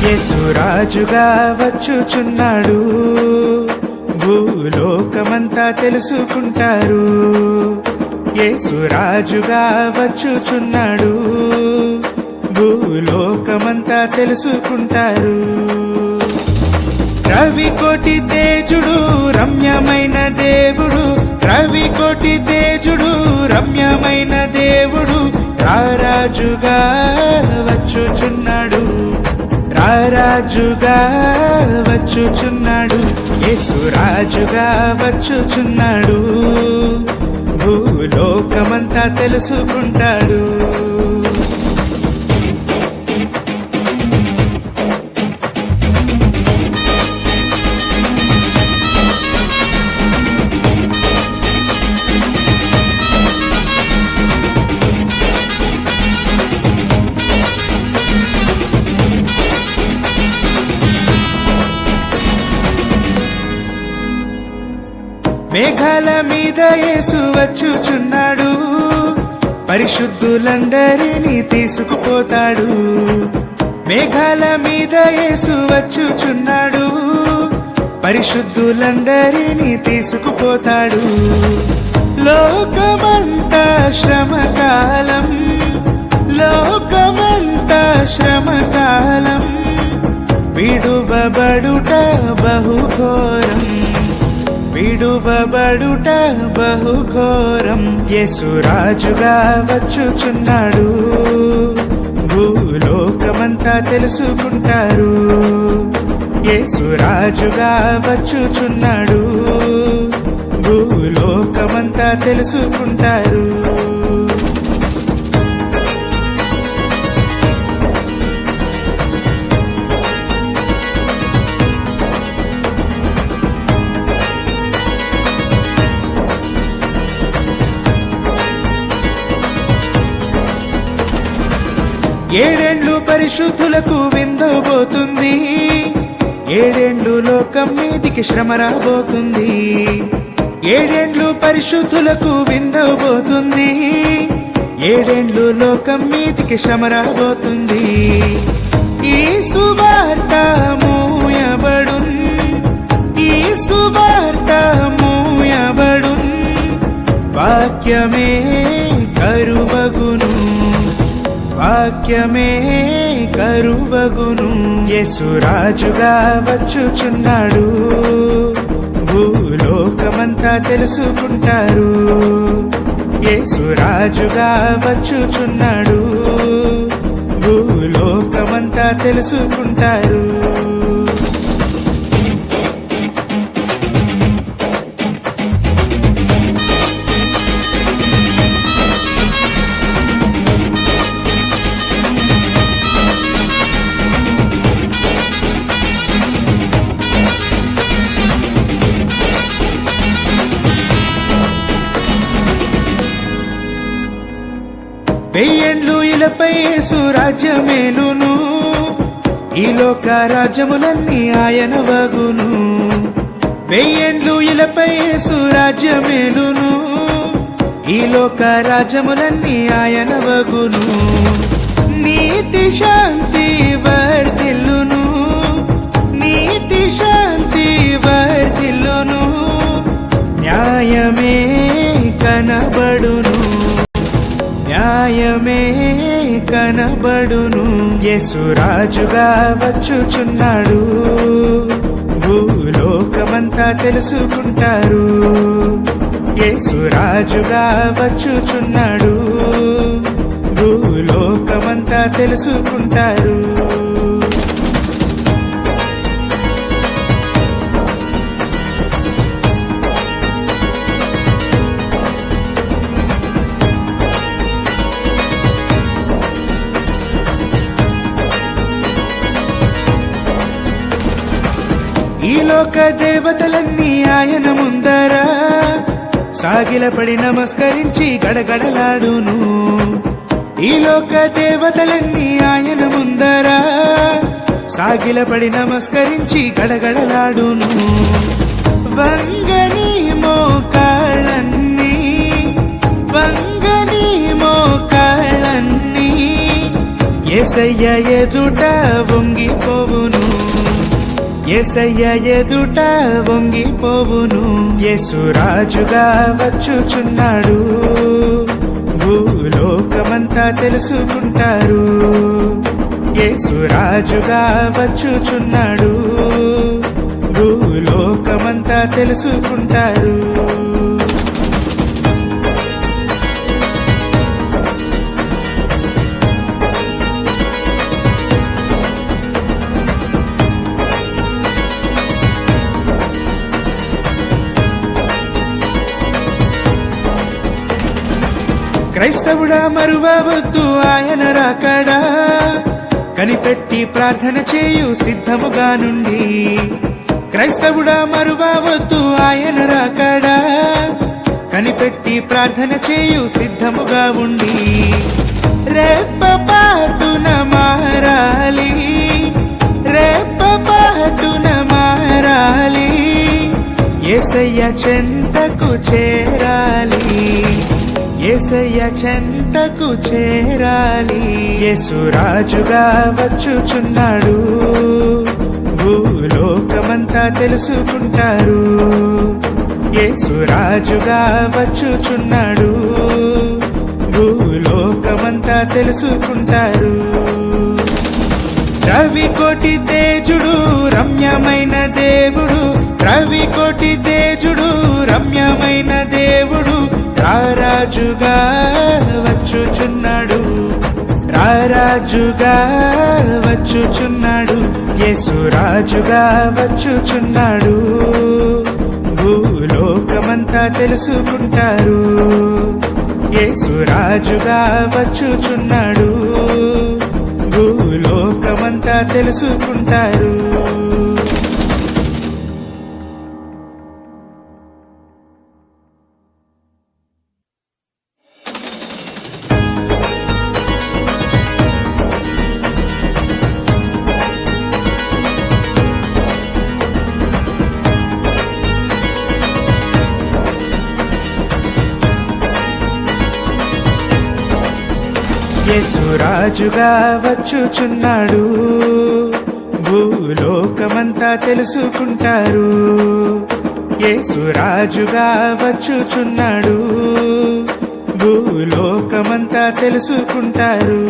యేసు రాజుగా వచ్చుచున్నాడు, భూలోకమంతా తెలుసుకుంటారు. యేసు రాజుగా వచ్చుచున్నాడు, భూలోకమంతా తెలుసుకుంటారు. రవికోటి తేజుడు రమ్యమైన దేవుడు, రవికోటి తేజుడు రమ్యమైన దేవుడు రారాజుగా వచ్చుచున్నాడు, రారాజుగా వచ్చుచున్నాడు. యేసు రాజుగా వచ్చుచున్నాడు, భూలోకమంతా తెలుసుకుంటాడు. మేఘాల మీద యేసు వచ్చుచున్నాడు, పరిశుద్ధులందరినీ తీసుకుపోతాడు. మేఘాల మీద యేసు వచ్చుచున్నాడు, పరిశుద్ధులందరినీ తీసుకుపోతాడు. లోకమంతా శ్రమకాలం, లోకమంతా శ్రమకాలం, విడువబడుట బహుఘోరం, విడువబడుట బహుఘోరం. యేసు రాజుగా వచ్చుచున్నాడు, భూలోకమంతా తెలుసుకుంటారు. యేసు రాజుగా వచ్చుచున్నాడు, భూలోకమంతా తెలుసుకుంటారు. ఏడేండ్లు పరిశుద్ధులకు విందబోతుంది, ఏడేండ్లు లోకం మీదికి శ్రమ రాబోతుంది. ఏడేండ్లు పరిశుద్ధులకు విందబోతుంది, ఏడేండ్లు లోకం మీదికి శ్రమ రాబోతుంది. ఈ సువార్త మూయబడున్, ఈ సువార్త మూయబడున్, వాక్యమే కరువగును, వాక్యమే కరువగును. యేసు రాజుగా వచ్చుచున్నాడు, భూలోకమంతా తెలుసుకుంటారు. యేసు రాజుగా వచ్చుచున్నాడు, భూలోకమంతా తెలుసుకుంటారు. వెయ్యేండ్లు ఇలపై యేసు రాజ్యమేలును, ఈ లోక రాజ్యములన్నీ ఆయన వగును. వెయ్యేండ్లు ఇలపై యేసు రాజ్యమేలును, ఈ లోక రాజ్యములన్నీ ఆయన వగును. నీతి శాంతి వర్ధిల్లును, నీతి శాంతి వర్ధిల్లును, న్యాయమే కనబడును, న్యాయమే కనబడును. యేసు రాజుగా వచ్చుచున్నాడు, భూలోకమంతా తెలుసుకుంటారు. యేసు రాజుగా వచ్చుచున్నాడు, భూలోకమంతా తెలుసుకుంటారు. ఈ లోక దేవతలన్నీ ఆయన ముందర సాగిలపడి నమస్కరించి గడగడలాడును. ఈ లోక దేవతలన్నీ ఆయన ముందర సాగిలపడి నమస్కరించి గడగడలాడును. వంగని మోకాళ్ళన్నీ, వంగని మోకాళ్ళన్నీ యేసయ్య ఎదుట వంగిపోవును, యేసయ్య ఎదుట వంగిపోవును. యేసు రాజుగా వచ్చుచున్నాడు, భూలోకమంతా తెలుసుకుంటారు. యేసు రాజుగా వచ్చుచున్నాడు, భూలోకమంతా తెలుసుకుంటారు. క్రైస్తవుడా మరువవద్దు ఆయన రాకడా, కనిపెట్టి ప్రార్థన చేయు సిద్ధముగా నుండి. క్రైస్తవుడా మరువవద్దు ఆయన రాకడా, కనిపెట్టి ప్రార్థన చేయు సిద్ధముగా ఉండి. రెప్పపాటున మారాలి, రెప్పపాటున మారాలి, యేసయ్య చెంతకు చేరాలి, యేసయ్య చెంతకు చేరాలి. యేసు రాజుగా వచ్చుచున్నాడు, భూలోకమంతా తెలుసుకుంటారు. యేసు రాజుగా వచ్చుచున్నాడు, భూలోకమంతా తెలుసుకుంటారు. రవికోటి తేజుడు రమ్యమైన దేవుడు, రవికోటి తేజుడు రమ్యమైన దేవుడు, రారాజుగా వచ్చుచున్నాడు, రారాజుగా వచ్చుచున్నాడు. యేసు రాజుగా వచ్చుచున్నాడు, భూలోకమంతా తెలుసుకుంటారు. యేసు రాజుగా వచ్చుచున్నాడు, భూలోకమంతా తెలుసుకుంటారు. యేసు రాజుగా వచ్చుచున్నాడు, భూలోకమంతా తెలుసుకుంటారు. యేసు రాజుగా వచ్చుచున్నాడు, భూలోకమంతా తెలుసుకుంటారు.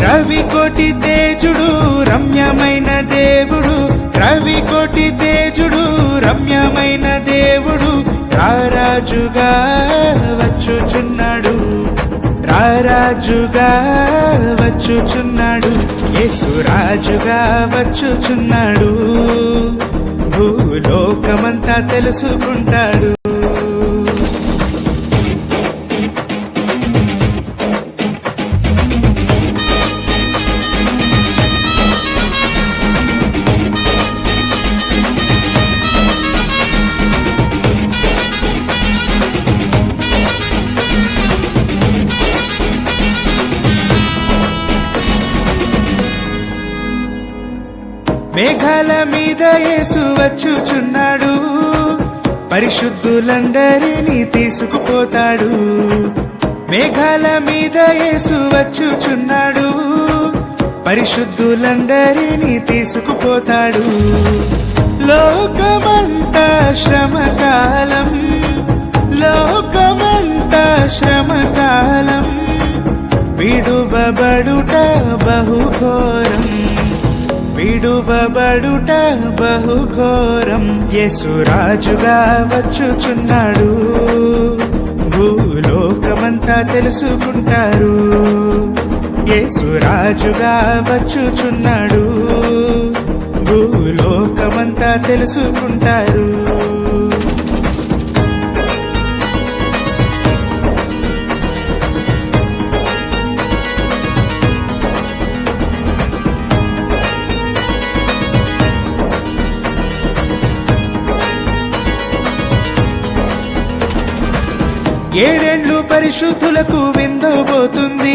రవికోటి తేజుడు రమ్యమైన దేవుడు, రవికోటి తేజుడు రమ్యమైన దేవుడు, రారాజుగా వచ్చుచున్నాడు, రారాజుగా వచ్చుచున్నాడు. యేసు రాజుగా వచ్చుచున్నాడు, భూలోకమంతా తెలుసుకుంటాడు. మేఘాల మీద యేసు వచ్చుచున్నాడు, పరిశుద్ధులందరినీ తీసుకుపోతాడు. మేఘాల మీద యేసు వచ్చుచున్నాడు, పరిశుద్ధులందరినీ తీసుకుపోతాడు. లోకమంతా శ్రమకాలం, లోకమంతా శ్రమకాలం, విడువబడుట బహుఘోరం, విడువబడుట బహుఘోరం. యేసు రాజుగా వచ్చుచున్నాడు, భూలోకమంతా తెలుసుకుంటారు. యేసు రాజుగా వచ్చుచున్నాడు, భూలోకమంతా తెలుసుకుంటారు. ఏడేండ్లు పరిశుద్ధులకు విందబోతుంది,